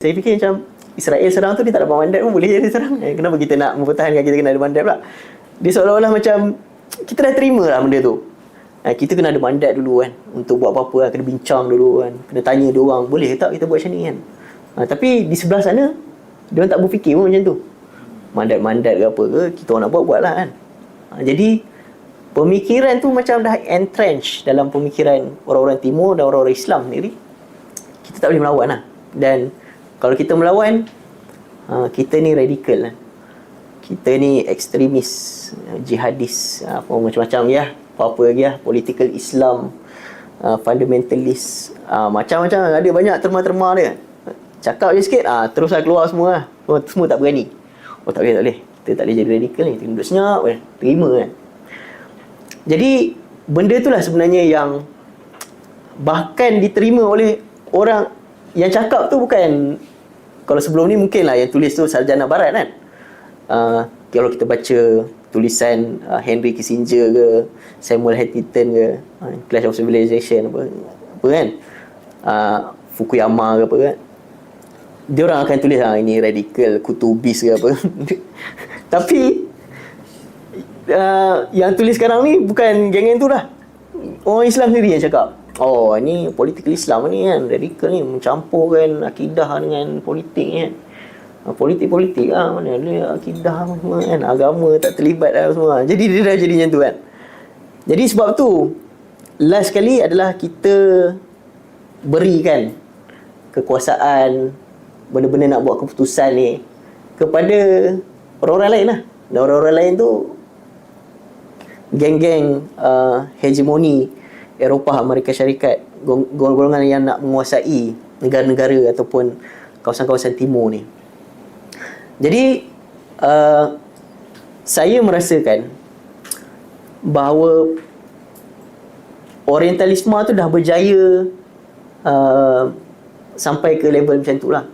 Saya fikir macam Israel serang tu dia tak dapat mandat pun boleh je dia serang. Kenapa kita nak mempertahankan kita kena ada mandat pula? Dia seolah-olah macam kita dah terima lah benda tu. Kita kena ada mandat dulu kan untuk buat apa-apa lah. Kena bincang dulu kan, kena tanya dia orang boleh ke tak kita buat macam ni kan. Tapi di sebelah sana dia orang tak berfikir pun macam tu. Mandat-mandat ke apa ke, kita orang nak buat lah kan. Jadi pemikiran tu macam dah entrenched dalam pemikiran orang-orang timur dan orang-orang Islam sendiri. Kita tak boleh melawan lah. Dan kalau kita melawan, kita ni radikal lah. Kita ni ekstremis, jihadis, apa macam-macam ya, apa-apa lagi lah, political Islam, fundamentalist, macam-macam, ada banyak terma-terma dia. Cakap je sikit, teruslah keluar semua lah. Semua tak berani. Oh tak boleh. Kita tak boleh jadi radikal ni. Kita duduk senyap kan, terima kan. Jadi benda tu lah sebenarnya yang bahkan diterima oleh orang yang cakap tu. Bukan, kalau sebelum ni mungkin lah yang tulis tu sarjana barat kan. Kalau kita baca tulisan Henry Kissinger ke, Samuel Huntington ke, Clash of Civilization apa kan, Fukuyama ke apa kan, dia orang akan tulis ini radikal, kutubis ke apa. Tapi yang tulis sekarang ni bukan geng-geng tu dah. Orang Islam sendiri yang cakap, oh ni political Islam ni kan, radikal ni mencampurkan akidah dengan politik kan. Politik-politik mana ada akidah semua kan, agama tak terlibat lah semua. Jadi dia dah jadi macam tu kan. Jadi sebab tu last sekali adalah kita berikan kekuasaan benda-benda nak buat keputusan ni kepada orang-orang lain lah. Dan orang-orang lain tu geng-geng hegemoni Eropah, Amerika Syarikat, golongan yang nak menguasai negara-negara ataupun kawasan-kawasan timur ni. Jadi saya merasakan bahawa orientalisme tu dah berjaya sampai ke level macam tu lah.